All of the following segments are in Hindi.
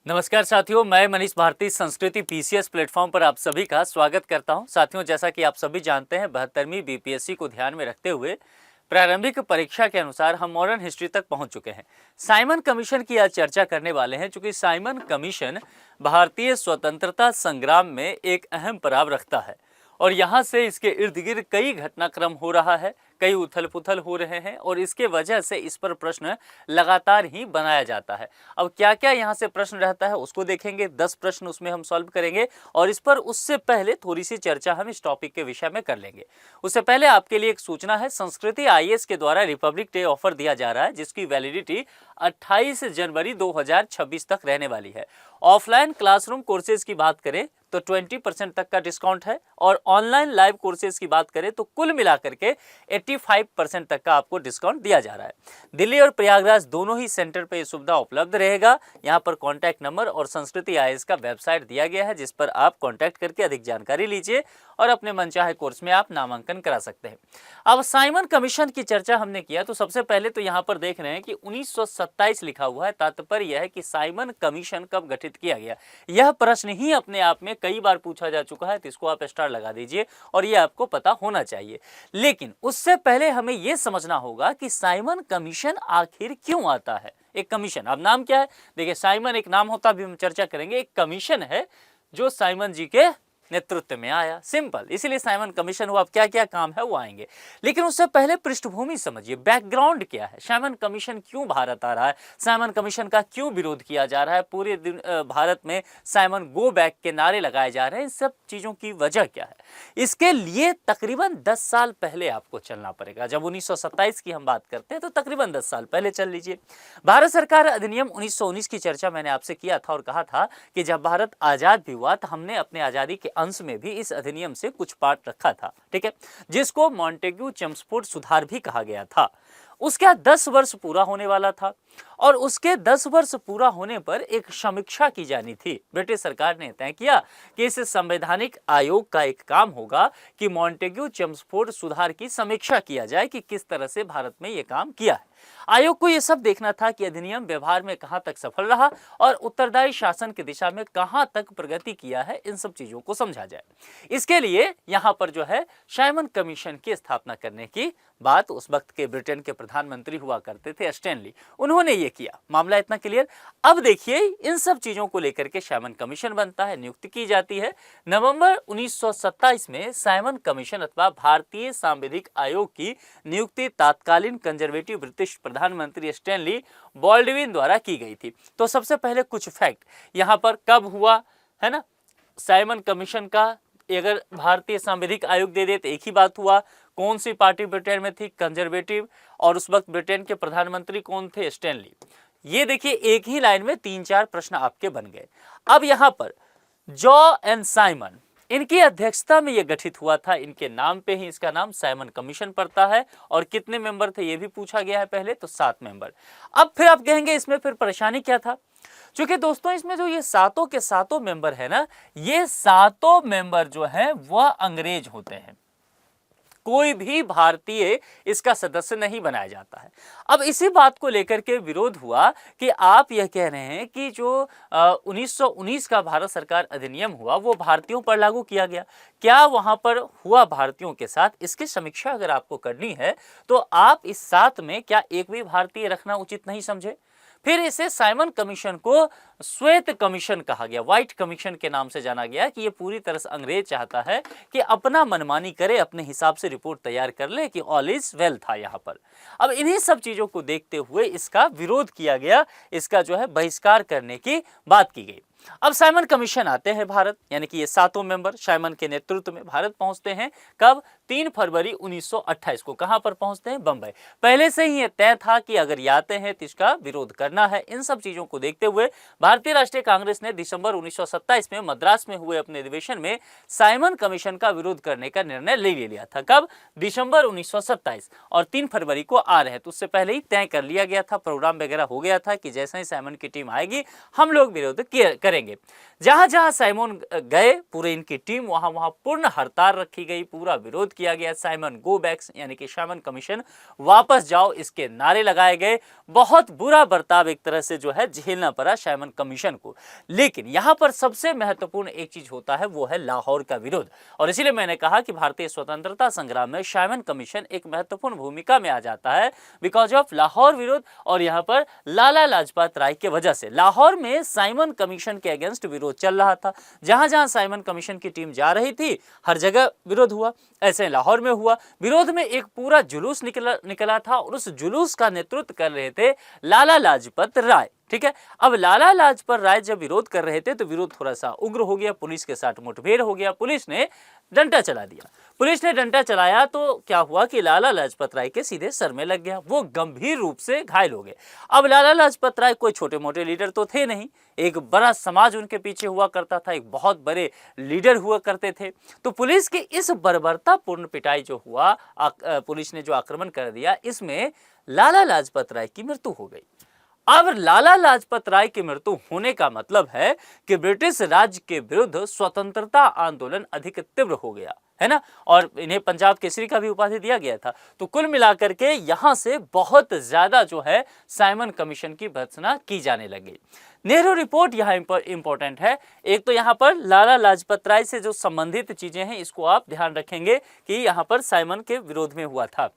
नमस्कार साथियों, मैं मनीष भारती संस्कृति पीसीएस प्लेटफॉर्म पर आप सभी का स्वागत करता हूं। साथियों, जैसा कि आप सभी जानते हैं 72वीं बीपीएससी को ध्यान में रखते हुए प्रारंभिक परीक्षा के अनुसार हम मॉडर्न हिस्ट्री तक पहुंच चुके हैं। साइमन कमीशन की आज चर्चा करने वाले हैं, चूंकि साइमन कमीशन भारतीय स्वतंत्रता संग्राम में एक अहम पड़ाव रखता है और यहाँ से इसके इर्द गिर्द कई घटनाक्रम हो रहा है, कई उथल पुथल हो रहे हैं और इसके वजह से इस पर प्रश्न लगातार ही बनाया जाता है। अब क्या क्या यहाँ से प्रश्न रहता है उसको देखेंगे, 10 प्रश्न उसमें हम सॉल्व करेंगे और इस पर उससे पहले थोड़ी सी चर्चा हम इस टॉपिक के विषय में कर लेंगे। उससे पहले आपके लिए एक सूचना है, संस्कृति आईएएस के द्वारा रिपब्लिक डे ऑफर दिया जा रहा है जिसकी वैलिडिटी 28 जनवरी 2026 तक रहने वाली है। ऑफलाइन क्लासरूम कोर्सेज की बात करें तो 20% तक का डिस्काउंट है और ऑनलाइन लाइव कोर्सेज की बात करें तो कुल मिलाकर के 85% तक का आपको डिस्काउंट दिया जा रहा है। दिल्ली और प्रयागराज दोनों ही सेंटर पे ये सुविधा उपलब्ध रहेगा। यहाँ पर कॉन्टैक्ट नंबर और संस्कृति आईएएस का वेबसाइट दिया गया है जिस पर आप कॉन्टैक्ट करके अधिक जानकारी लीजिए और अपने मनचाहे कोर्स में आप नामांकन करा सकते हैं। अब साइमन कमीशन की चर्चा हमने किया तो सबसे पहले तो यहाँ पर देख रहे हैं कि 1927 लिखा हुआ है। तात्पर्य यह है कि साइमन कमीशन कब गठित किया गया, यह प्रश्न ही अपने आप में कई बार पूछा जा चुका है, तो इसको आप स्टार लगा दीजिए और ये आपको पता होना चाहिए। लेकिन उससे पहले हमें यह समझना होगा कि साइमन कमीशन आखिर क्यों आता है। एक कमीशन, अब नाम क्या है, देखिए साइमन एक नाम होता भी हम चर्चा करेंगे, एक कमीशन है जो साइमन जी के नेतृत्व में आया, सिंपल, इसीलिए साइमन कमीशन हुआ। अब क्या क्या काम है वो आएंगे, लेकिन उससे पहले पृष्ठभूमि समझिए, बैकग्राउंड क्या है, साइमन कमीशन क्यों भारत आ रहा है, साइमन कमीशन का क्यों विरोध किया जा रहा है, पूरे दिन भारत में साइमन गो बैक के नारे लगाए जा रहे हैं, इन सब चीजों की वजह क्या है। इसके लिए तकरीबन 10 साल पहले आपको चलना पड़ेगा। जब 1927 की हम बात करते हैं तो तकरीबन 10 साल पहले चल लीजिए। भारत सरकार अधिनियम 1919 की चर्चा मैंने आपसे किया था और कहा था कि जब भारत आजाद भी हुआ तो हमने अपने आजादी के अंश में भी इस अधिनियम से कुछ पार्ट रखा था, ठीक है, जिसको मॉन्टेग्यू चेम्सफोर्ड सुधार भी कहा गया था। उसका 10 वर्ष पूरा होने वाला था और उसके 10 वर्ष पूरा होने पर एक समीक्षा की जानी थी। ब्रिटिश सरकार ने तय किया कि इस संवैधानिक आयोग का एक काम होगा कि मॉन्टेग्यू चेम्सफोर्ड सुधार की समीक्षा किया जाए कि किस तरह से भारत में यह काम किया है। आयोग को यह सब देखना था कि अधिनियम व्यवहार में कहां तक सफल रहा और उत्तरदायी शासन की दिशा में कहां तक प्रगति किया है, इन सब चीजों को समझा जाए। इसके लिए यहां पर जो है साइमन कमीशन की स्थापना करने की बात उस वक्त के ब्रिटेन के प्रधानमंत्री हुआ करते थे स्टैनली, उन्होंने ये किया। मामला इतना क्लियर। अब देखिए इन सब चीजों को लेकर के साइमन कमीशन बनता है, नियुक्ति की जाती है। नवंबर 1927 में साइमन कमीशन अथवा भारतीय सांविधिक आयोग की नियुक्ति तत्कालीन कंजर्वेटिव ब्रिटिश प्रधानमंत्री स्टैनली बॉल्डविन द्वारा की गई थी। तो सबसे पहले कुछ फैक्ट यहाँ पर कब हुआ है ना, साइमन कमीशन का अगर भारतीय सांविधिक आयोग दे दे तो एक ही बात हुआ। कौन सी पार्टी ब्रिटेन में थी, कंजर्वेटिव, और उस वक्त ब्रिटेन के प्रधानमंत्री कौन थे, स्टैनली। ये देखिए एक ही लाइन में 3-4 प्रश्न आपके बन गए। अब यहां पर जॉ एंड साइमन, इनकी अध्यक्षता में यह गठित हुआ था, इनके नाम पे ही इसका नाम साइमन कमीशन पड़ता है। और कितने मेंबर थे ये भी पूछा गया है पहले, तो 7 मेंबर। अब फिर आप कहेंगे इसमें फिर परेशानी क्या था, क्योंकि दोस्तों इसमें जो ये सातों के सातों मेंबर है ना, ये सातों मेंबर जो है वह अंग्रेज होते हैं, कोई भी भारतीय इसका सदस्य नहीं बनाया जाता है। अब इसी बात को लेकर के विरोध हुआ कि आप यह कह रहे हैं कि जो 1919 का भारत सरकार अधिनियम हुआ वो भारतीयों पर लागू किया गया, क्या वहां पर हुआ भारतीयों के साथ, इसकी समीक्षा अगर आपको करनी है तो आप इस साथ में क्या एक भी भारतीय रखना उचित नहीं समझे। फिर इसे साइमन कमीशन को श्वेत कमीशन कहा गया, व्हाइट कमीशन के नाम से जाना गया, कि ये पूरी तरह से अंग्रेज चाहता है कि अपना मनमानी करे, अपने हिसाब से रिपोर्ट तैयार कर ले कि ऑल इज वेल था यहाँ पर। अब इन्हीं सब चीजों को देखते हुए इसका विरोध किया गया, इसका जो है बहिष्कार करने की बात की गई। अब साइमन कमीशन आते हैं भारत, यानी कि ये सातों मेंबर साइमन के नेतृत्व में भारत पहुंचते हैं। कब, 3 फरवरी 1928 को। कहां पर पहुंचते हैं, बंबई। पहले से ही ये तय था कि अगर ये आते हैं तो इसका विरोध करना है। इन सब चीजों को देखते हुए भारतीय राष्ट्रीय कांग्रेस ने दिसंबर 1927 में मद्रास में हुए अपने अधिवेशन में साइमन कमीशन का विरोध करने का निर्णय ले लिया था। कब, दिसंबर 1927, और 3 फरवरी को आ रहे हैं, तो उससे पहले ही तय कर लिया गया था, प्रोग्राम वगैरह हो गया था कि जैसे ही साइमन की टीम आएगी हम लोग विरोध करेंगे। जहां जहां साइमन गए, पूरे इनकी टीम वहां वहां पूर्ण हड़ताल रखी गई, पूरा विरोध किया गया। साइमन गो बैक यानी कि साइमन कमीशन वापस जाओ, इसके नारे लगाए गए। बहुत बुरा बर्ताव एक तरह से जो है झेलना पड़ा साइमन कमीशन को। लेकिन यहां पर सबसे महत्वपूर्ण एक चीज होता है, वो है लाहौर का विरोध। और इसीलिए मैंने कहा कि भारतीय स्वतंत्रता संग्राम में साइमन कमीशन एक महत्वपूर्ण भूमिका में आ जाता है, बिकॉज ऑफ लाहौर विरोध। और यहां पर लाला लाजपत राय के वजह से लाहौर में साइमन कमीशन के अगेंस्ट विरोध चल रहा था। जहां जहां साइमन कमीशन की टीम जा रही थी, हर जगह विरोध हुआ। ऐसे लाहौर में हुआ। विरोध में एक पूरा जुलूस निकला था और उस जुलूस का नेतृत्व कर रहे थे लाला लाजपत राय। ठीक है, अब लाला लाजपत राय जब विरोध कर रहे थे तो विरोध थोड़ा सा उग्र हो गया, पुलिस के साथ मुठभेड़ हो गया, पुलिस ने डंडा चला दिया। पुलिस ने डंडा चलाया तो क्या हुआ कि लाला लाजपत राय के सीधे सर में लग गया, वो गंभीर रूप से घायल हो गए। अब लाला लाजपत राय कोई छोटे मोटे लीडर तो थे नहीं, एक बड़ा समाज उनके पीछे हुआ करता था, एक बहुत बड़े लीडर हुआ करते थे। तो पुलिस की इस बर्बरतापूर्ण पिटाई जो हुआ, पुलिस ने जो आक्रमण कर दिया, इसमें लाला लाजपत राय की मृत्यु हो गई। अब लाला लाजपत राय की मृत्यु होने का मतलब है कि ब्रिटिश राज्य के विरुद्ध स्वतंत्रता आंदोलन अधिक तीव्र हो गया, है ना। और इन्हें पंजाब केसरी का भी उपाधि दिया गया था। तो कुल मिलाकर के यहां से बहुत ज्यादा जो है साइमन कमीशन की भर्त्सना की जाने लगी। नेहरू रिपोर्ट यहाँ इंपॉर्टेंट है। एक तो यहाँ पर लाला लाजपत राय से जो संबंधित चीजें हैं, इसको आप ध्यान रखेंगे कि यहाँ पर साइमन के विरोध में हुआ था।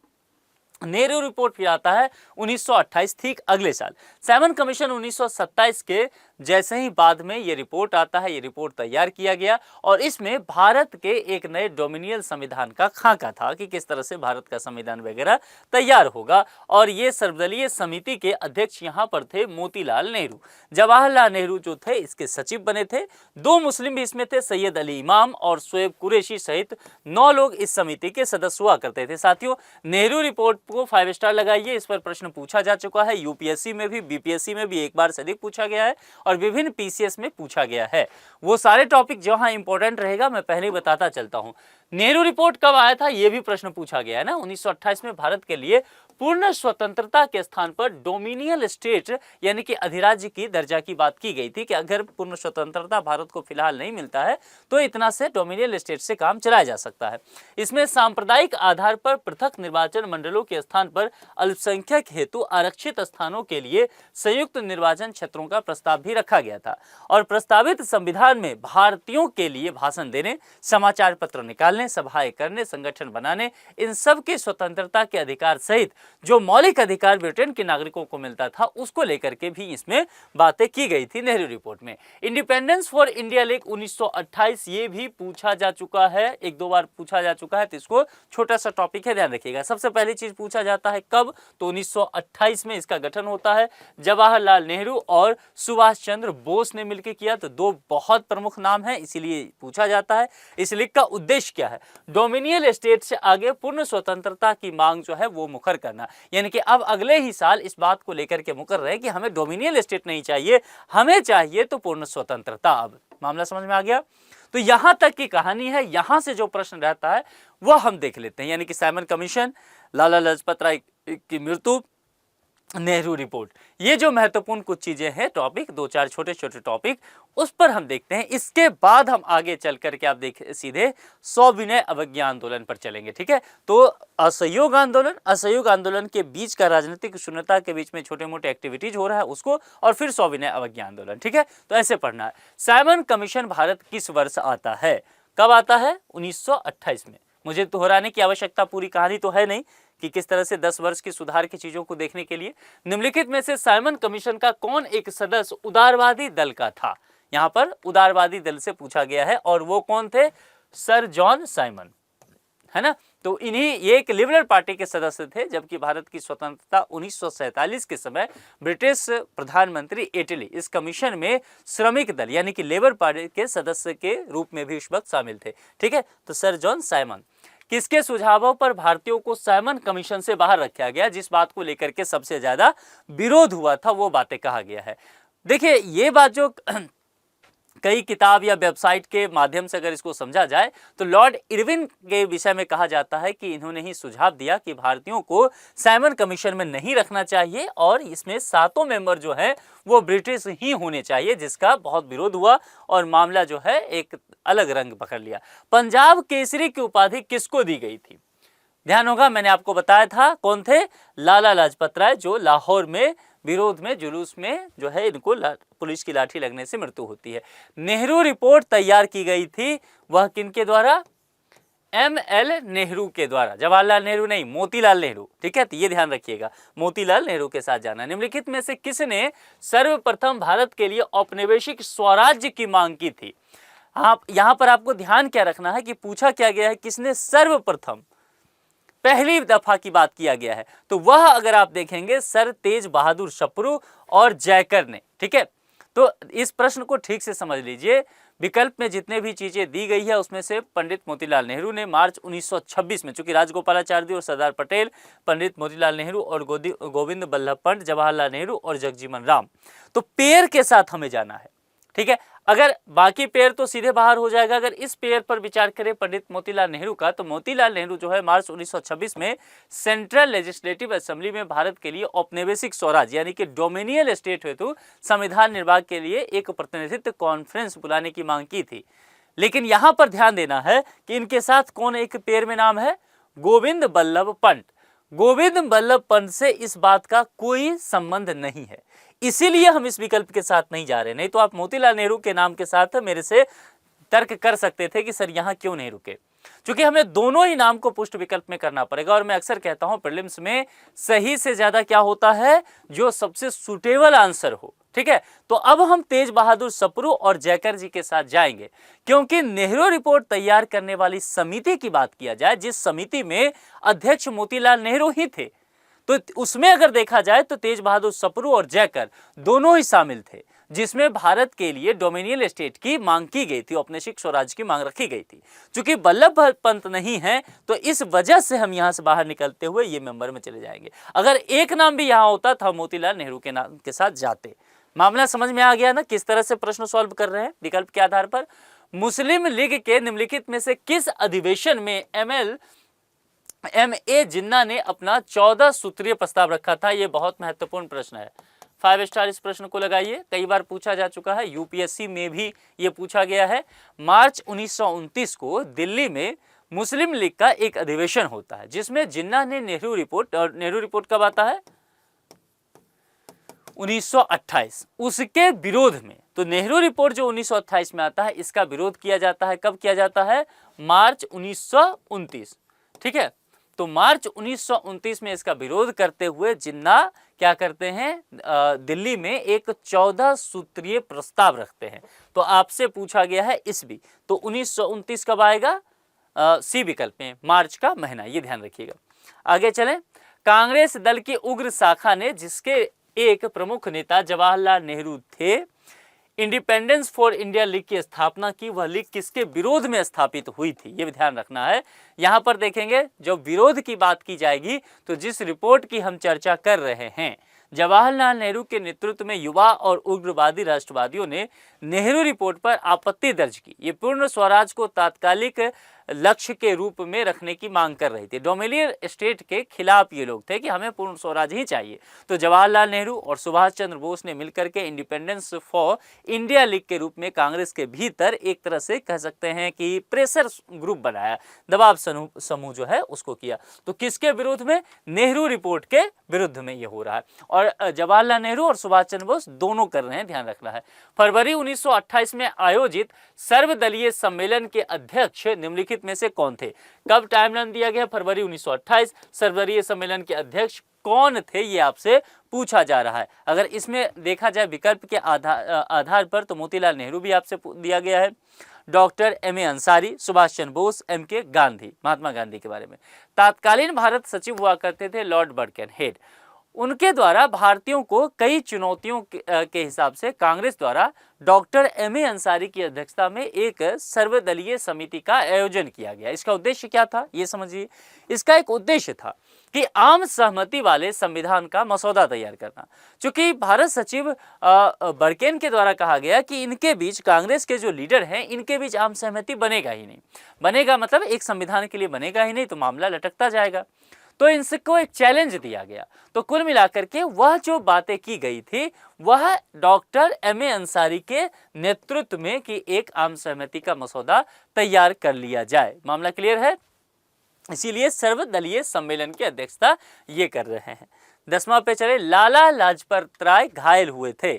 नेहरू रिपोर्ट फिर आता है 1928, ठीक अगले साल। साइमन कमीशन 1927 के जैसे ही बाद में ये रिपोर्ट आता है, ये रिपोर्ट तैयार किया गया और इसमें भारत के एक नए डोमिनियल संविधान का खाका था कि किस तरह से भारत का संविधान वगैरह तैयार होगा। और ये सर्वदलीय समिति के अध्यक्ष यहाँ पर थे मोतीलाल नेहरू। जवाहरलाल नेहरू जो थे इसके सचिव बने थे। 2 मुस्लिम भी इसमें थे, सैयद अली इमाम और शोएब कुरैशी सहित 9 लोग इस समिति के सदस्य हुआ करते थे। साथियों, नेहरू रिपोर्ट को 5 स्टार लगाइए, इस पर प्रश्न पूछा जा चुका है। यूपीएससी में भी, बीपीएससी में भी एक बार से अधिक पूछा गया है और विभिन्न पीसीएस में पूछा गया है। वो सारे टॉपिक जहां इंपॉर्टेंट रहेगा मैं पहले ही बताता चलता हूं। नेहरू रिपोर्ट कब आया था, यह भी प्रश्न पूछा गया है ना। 1928 में भारत के लिए पूर्ण स्वतंत्रता के स्थान पर डोमिनियल स्टेट यानी कि अधिराज्य की दर्जा की बात की गई थी कि अगर पूर्ण स्वतंत्रता भारत को फिलहाल नहीं मिलता है तो इतना से डोमिनियल स्टेट से काम चलाया जा सकता है। इसमें सांप्रदायिक आधार पर पृथक निर्वाचन मंडलों के स्थान पर अल्पसंख्यक हेतु आरक्षित स्थानों के लिए संयुक्त निर्वाचन क्षेत्रों का प्रस्ताव भी रखा गया था। और प्रस्तावित संविधान में भारतीयों के लिए भाषण देने, समाचार पत्र निकालने, सभाएं करने, संगठन बनाने, इन सब की स्वतंत्रता के अधिकार सहित जो मौलिक अधिकार ब्रिटेन के नागरिकों को मिलता था उसको लेकर के भी इसमें बातें की गई थी नेहरू रिपोर्ट में। इंडिपेंडेंस फॉर इंडिया लीग 1928 ये भी पूछा जा चुका है, 1-2 बार पूछा जा चुका है, तो इसको छोटा सा टॉपिक है, ध्यान रखिएगा। सबसे पहली चीज पूछा जाता है कब, तो 1928 में इसका गठन होता है। जवाहरलाल नेहरू और सुभाष चंद्र बोस ने मिलकर किया, तो 2 बहुत प्रमुख नाम है, इसीलिए पूछा जाता है। इस लीग का उद्देश्य क्या है, डोमिनियल स्टेट से आगे पूर्ण स्वतंत्रता की मांग जो है वो मुखर करना। यानी कि अब अगले ही साल इस बात को लेकर के मुकर रहे कि हमें डोमिनियल स्टेट नहीं चाहिए, हमें चाहिए तो पूर्ण स्वतंत्रता। अब मामला समझ में आ गया। तो यहां तक की कहानी है, यहां से जो प्रश्न रहता है वो हम देख लेते हैं। यानी कि साइमन कमीशन, लाला लाजपत राय की मृत्यु, नेहरू रिपोर्ट, ये जो महत्वपूर्ण कुछ चीजें हैं, टॉपिक 2-4 छोटे छोटे टॉपिक, उस पर हम देखते हैं। इसके बाद हम आगे चल करके आप देख सीधे सविनय अवज्ञा आंदोलन पर चलेंगे। ठीक है, तो असहयोग आंदोलन के बीच का राजनीतिक शून्यता के बीच में छोटे मोटे एक्टिविटीज हो रहा है उसको, और फिर सविनय अवज्ञा आंदोलन। ठीक है, तो ऐसे पढ़ना है। साइमन कमीशन भारत किस वर्ष आता है, कब आता है, 1928 में। मुझे दोहराने की आवश्यकता, पूरी कहानी तो है नहीं कि किस तरह से 10 वर्ष की सुधार की चीजों को देखने के लिए। निम्नलिखित में से साइमन कमीशन का कौन एक सदस्य उदारवादी दल का था, यहां पर उदारवादी दल से पूछा गया है, और वो कौन थे, सर जॉन साइमन, है ना। तो इन्हीं, ये एक लिबरल पार्टी के सदस्य थे, जबकि भारत की स्वतंत्रता 1947 के समय ब्रिटिश प्रधानमंत्री एटली इस कमीशन में श्रमिक दल यानी कि लेबर पार्टी के सदस्य के रूप में भी उस वक्त शामिल थे। ठीक है, तो सर जॉन साइमन, किसके सुझावों पर भारतीयों को साइमन कमीशन से बाहर रखा गया, जिस बात को लेकर के सबसे ज्यादा विरोध हुआ था वो बातें कहा गया है। देखिए, ये बात जो कई किताब या वेबसाइट के माध्यम से अगर इसको समझा जाए तो लॉर्ड इरविन के विषय में कहा जाता है कि इन्होंने ही सुझाव दिया कि भारतीयों को साइमन कमीशन में नहीं रखना चाहिए और इसमें 7 मेंबर जो है वो ब्रिटिश ही होने चाहिए, जिसका बहुत विरोध हुआ और मामला जो है एक अलग रंग पकड़ लिया। पंजाब केसरी की उपाधि किसको दी गई थी? ध्यान होगा मैंने आपको बताया था कौन थे, लाला लाजपत राय, जो लाहौर में विरोध में जुलूस में जो है इनको पुलिस की लाठी लगने से मृत्यु होती है। नेहरू रिपोर्ट तैयार की गई थी, वह किनके द्वारा? एमएल नेहरू के द्वारा। जवाहरलाल नेहरू नहीं, मोतीलाल नेहरू, ठीक है, तो ये ध्यान रखिएगा, मोतीलाल नेहरू के साथ जाना। निम्नलिखित में से किसने सर्वप्रथम भारत के लिए औपनिवेशिक स्वराज्य की मांग की थी? आप यहां पर आपको ध्यान क्या रखना है कि पूछा क्या गया है, किसने सर्वप्रथम पहली दफा की बात किया गया है, तो वह अगर आप देखेंगे सर तेज बहादुर सप्रू और जयकर ने, ठीक है। तो इस प्रश्न को ठीक से समझ लीजिए, विकल्प में जितने भी चीजें दी गई है उसमें से पंडित मोतीलाल नेहरू ने मार्च 1926 में, चूंकि राजगोपालाचारी और सरदार पटेल, पंडित मोतीलाल नेहरू और गोविंद बल्लभ पंत, जवाहरलाल नेहरू और जगजीवन राम, तो पेयर के साथ हमें जाना है, ठीक है। अगर बाकी पेयर तो सीधे बाहर हो जाएगा। अगर इस पेयर पर विचार करें पंडित मोतीलाल नेहरू का, तो मोतीलाल नेहरू जो है मार्च 1926 में सेंट्रल लेजिस्लेटिव असेंबली में भारत के लिए औपनिवेशिक स्वराज यानी कि डोमिनियल स्टेट हेतु संविधान निर्माण के लिए एक प्रतिनिधित्व कॉन्फ्रेंस बुलाने की मांग की थी। लेकिन यहां पर ध्यान देना है कि इनके साथ कौन एक पेयर में नाम है? गोविंद बल्लभ पंत। गोविंद बल्लभ पंत से इस बात का कोई संबंध नहीं है, इसीलिए हम इस विकल्प के साथ नहीं जा रहे। नहीं तो आप मोतीलाल नेहरू के नाम के साथ मेरे से तर्क कर सकते थे कि सर यहां क्यों नहीं रुके, क्योंकि हमें दोनों ही नाम को पुष्ट विकल्प में करना पड़ेगा। और मैं अक्सर कहता हूं प्रीलिम्स में सही से ज्यादा क्या होता है, जो सबसे सुटेबल आंसर हो, ठीक है। तो अब हम तेज बहादुर सप्रू और जयकर जी के साथ जाएंगे, क्योंकि नेहरू रिपोर्ट तैयार करने वाली समिति की बात किया जाए, जिस समिति में अध्यक्ष मोतीलाल नेहरू ही थे, तो उसमें अगर देखा जाए तो तेज बहादुर सप्रू और जयकर दोनों ही शामिल थे, जिसमें भारत के लिए डोमिनियल स्टेट की मांग की गई थी, औपनिवेशिक स्वराज की मांग रखी गई थी। चूंकि बल्लभ पंत नहीं है तो इस वजह से हम यहां से बाहर निकलते हुए ये मेंबर में चले जाएंगे। अगर एक नाम भी यहां होता तो हम मोतीलाल नेहरू के नाम के साथ जाते। मामला समझ में आ गया ना, किस तरह से प्रश्न सॉल्व कर रहे हैं विकल्प के आधार पर। मुस्लिम लीग के निम्नलिखित में से किस अधिवेशन में एम.ए. जिन्ना ने अपना 14 सूत्रीय प्रस्ताव रखा था? यह बहुत महत्वपूर्ण प्रश्न है, 5 स्टार इस प्रश्न को लगाइए, कई बार पूछा जा चुका है, यूपीएससी में भी यह पूछा गया है। मार्च 1929 को दिल्ली में मुस्लिम लीग का एक अधिवेशन होता है, जिसमें जिन्ना ने नेहरू रिपोर्ट, और नेहरू रिपोर्ट कब आता है? 1928, उसके विरोध में। तो नेहरू रिपोर्ट जो 1928 में आता है, इसका विरोध किया जाता है। कब किया जाता है? मार्च 1929, ठीक है। तो मार्च 1929 में इसका विरोध करते हुए जिन्ना क्या करते हैं, दिल्ली में एक 14 सूत्रीय प्रस्ताव रखते हैं। तो आपसे पूछा गया है ईस्वी, तो 1929 कब आएगा? सी विकल्प में, मार्च का महीना, ये ध्यान रखिएगा। आगे चलें। कांग्रेस दल की उग्र शाखा ने, जिसके एक प्रमुख नेता जवाहरलाल नेहरू थे, इंडिपेंडेंस फॉर इंडिया लीग की स्थापना की। वह लीग किसके विरोध में स्थापित हुई थी, ये भी ध्यान रखना है। यहां पर देखेंगे जब विरोध की बात की जाएगी तो जिस रिपोर्ट की हम चर्चा कर रहे हैं, जवाहरलाल नेहरू के नेतृत्व में युवा और उग्रवादी राष्ट्रवादियों ने नेहरू रिपोर्ट पर आपत्ति दर्ज की। ये पूर्ण स्वराज को तात्कालिक लक्ष्य के रूप में रखने की मांग कर रही थी। डोमिनियल स्टेट के खिलाफ ये लोग थे कि हमें पूर्ण स्वराज ही चाहिए। तो जवाहरलाल नेहरू और सुभाष चंद्र बोस ने मिलकर के इंडिपेंडेंस फॉर इंडिया लीग के रूप में कांग्रेस के भीतर एक तरह से कह सकते हैं कि प्रेशर ग्रुप बनाया, दबाव समूह जो है उसको किया। तो किसके विरोध में? नेहरू रिपोर्ट के विरुद्ध में ये हो रहा है, और जवाहरलाल नेहरू और सुभाष चंद्र बोस दोनों कर रहे हैं, ध्यान रखना है। फरवरी 1928 में आयोजित सर्वदलीय सम्मेलन के अध्यक्ष निम्नलिखित में से कौन थे? कब टाइमलाइन दिया गया? फरवरी 1928। सर्वदलीय सम्मेलन के अध्यक्ष कौन थे, ये आपसे पूछा जा रहा है। अगर इसमें देखा जाए विकल्प के आधार पर तो मोतीलाल नेहरू भी आपसे दिया गया है, doctor MA. Ansari, Subhash Chandra Bose, MK. Gandhi, Mahatma Gandhi के बारे में। तत्कालीन भारत सचिव हुआ करते थे लॉर्ड बर्कनहेड। उनके द्वारा भारतीयों को कई चुनौतियों के हिसाब से कांग्रेस द्वारा डॉक्टर एम.ए. अंसारी की अध्यक्षता में एक सर्वदलीय समिति का आयोजन किया गया। इसका उद्देश्य क्या था, ये समझिए। इसका एक उद्देश्य था कि आम सहमति वाले संविधान का मसौदा तैयार करना। चूंकि भारत सचिव बर्केन के द्वारा कहा गया कि इनके बीच, कांग्रेस के जो लीडर हैं, इनके बीच आम सहमति बनेगा ही नहीं। बनेगा मतलब एक संविधान के लिए बनेगा ही नहीं, तो मामला लटकता जाएगा। तो इनको एक चैलेंज दिया गया। तो कुल मिलाकर के वह जो बातें की गई थी वह डॉक्टर एम.ए. अंसारी के नेतृत्व में कि एक आम सहमति का मसौदा तैयार कर लिया जाए। मामला क्लियर है? इसीलिए सर्वदलीय सम्मेलन की अध्यक्षता ये कर रहे हैं। 10वां पे चले, लाला लाजपत राय घायल हुए थे।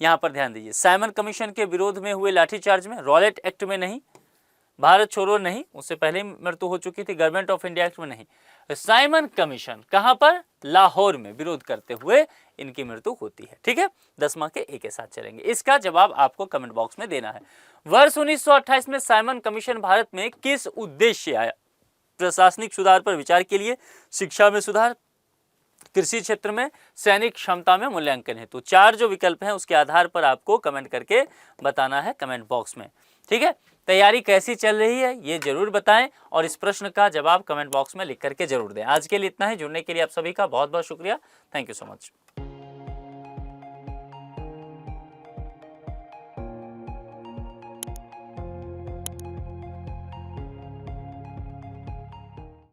यहां पर ध्यान दीजिए, साइमन कमीशन के विरोध में हुए लाठीचार्ज में, रॉलेट एक्ट में नहीं, भारत छोड़ो नहीं, उससे पहले मृत्यु हो चुकी थी, गवर्नमेंट ऑफ इंडिया एक्ट में नहीं, साइमन कमीशन कहां पर? लाहौर में विरोध करते हुए इनकी मृत्यु होती है। ठीक है, 10वां के एक साथ चलेंगे। इसका जवाब आपको कमेंट बॉक्स में देना है। वर्ष 1928 में साइमन कमीशन भारत में किस उद्देश्य आया? प्रशासनिक सुधार पर विचार के लिए, शिक्षा में सुधार, कृषि क्षेत्र में, सैनिक क्षमता में मूल्यांकन हेतु। 4 जो विकल्प हैं उसके आधार पर आपको कमेंट करके बताना है कमेंट बॉक्स में। ठीक है, तैयारी कैसी चल रही है ये जरूर बताएं और इस प्रश्न का जवाब कमेंट बॉक्स में लिख करके जरूर दें। आज के लिए इतना ही। जुड़ने के लिए आप सभी का बहुत बहुत शुक्रिया। Thank you so much.